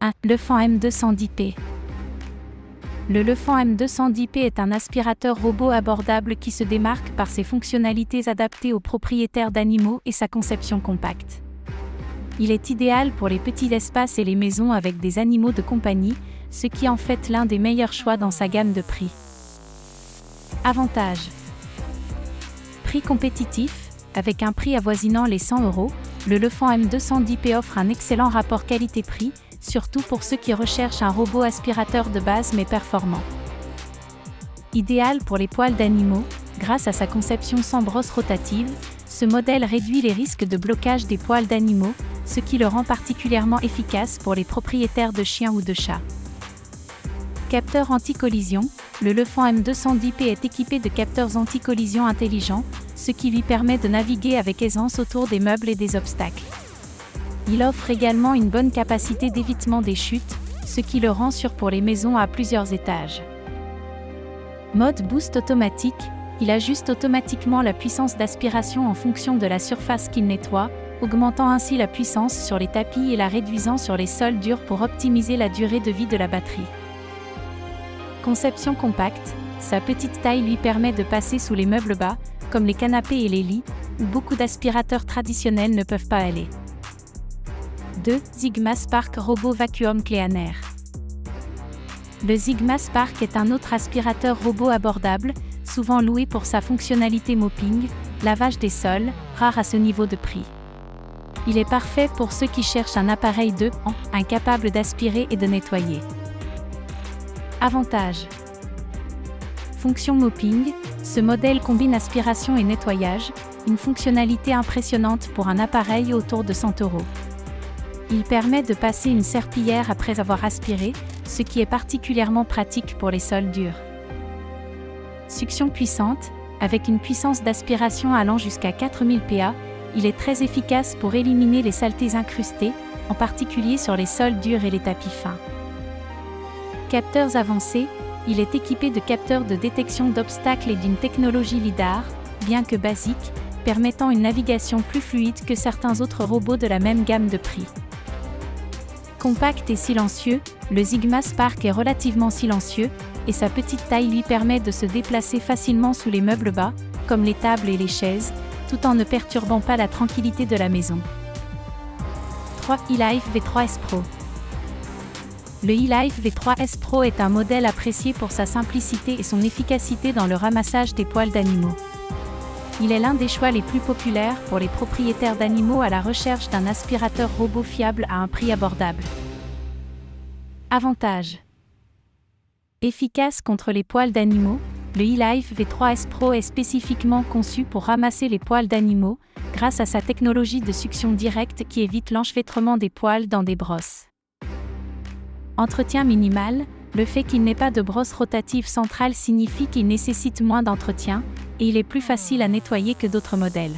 1. Lefant M210P. Le Lefant M210P est un aspirateur robot abordable qui se démarque par ses fonctionnalités adaptées aux propriétaires d'animaux et sa conception compacte. Il est idéal pour les petits espaces et les maisons avec des animaux de compagnie, ce qui en fait l'un des meilleurs choix dans sa gamme de prix. Avantages. Prix compétitif. Avec un prix avoisinant les 100 €, le Lefant M210P offre un excellent rapport qualité-prix, surtout pour ceux qui recherchent un robot aspirateur de base mais performant. Idéal pour les poils d'animaux, grâce à sa conception sans brosse rotative, ce modèle réduit les risques de blocage des poils d'animaux, ce qui le rend particulièrement efficace pour les propriétaires de chiens ou de chats. Capteur anti-collision. Le Lefant M210P est équipé de capteurs anti-collision intelligents, ce qui lui permet de naviguer avec aisance autour des meubles et des obstacles. Il offre également une bonne capacité d'évitement des chutes, ce qui le rend sûr pour les maisons à plusieurs étages. Mode boost automatique. Il ajuste automatiquement la puissance d'aspiration en fonction de la surface qu'il nettoie, augmentant ainsi la puissance sur les tapis et la réduisant sur les sols durs pour optimiser la durée de vie de la batterie. Conception compacte. Sa petite taille lui permet de passer sous les meubles bas, comme les canapés et les lits, où beaucoup d'aspirateurs traditionnels ne peuvent pas aller. 2. Sigma Spark Robot Vacuum Cleaner. Le Sigma Spark est un autre aspirateur robot abordable, souvent loué pour sa fonctionnalité mopping, lavage des sols, rare à ce niveau de prix. Il est parfait pour ceux qui cherchent un appareil de incapable d'aspirer et de nettoyer. Avantages. Fonction mopping. Ce modèle combine aspiration et nettoyage, une fonctionnalité impressionnante pour un appareil autour de 100 €. Il permet de passer une serpillière après avoir aspiré, ce qui est particulièrement pratique pour les sols durs. Succion puissante. Avec une puissance d'aspiration allant jusqu'à 4000 PA, il est très efficace pour éliminer les saletés incrustées, en particulier sur les sols durs et les tapis fins. Capteurs avancés. Il est équipé de capteurs de détection d'obstacles et d'une technologie LiDAR, bien que basique, permettant une navigation plus fluide que certains autres robots de la même gamme de prix. Compact et silencieux, le Sigma Spark est relativement silencieux, et sa petite taille lui permet de se déplacer facilement sous les meubles bas, comme les tables et les chaises, tout en ne perturbant pas la tranquillité de la maison. 3. eLife V3S Pro. Le eLife V3S Pro est un modèle apprécié pour sa simplicité et son efficacité dans le ramassage des poils d'animaux. Il est l'un des choix les plus populaires pour les propriétaires d'animaux à la recherche d'un aspirateur robot fiable à un prix abordable. Avantages. Efficace contre les poils d'animaux, le eLife V3S Pro est spécifiquement conçu pour ramasser les poils d'animaux, grâce à sa technologie de succion directe qui évite l'enchevêtrement des poils dans des brosses. Entretien minimal. Le fait qu'il n'ait pas de brosse rotative centrale signifie qu'il nécessite moins d'entretien, et il est plus facile à nettoyer que d'autres modèles.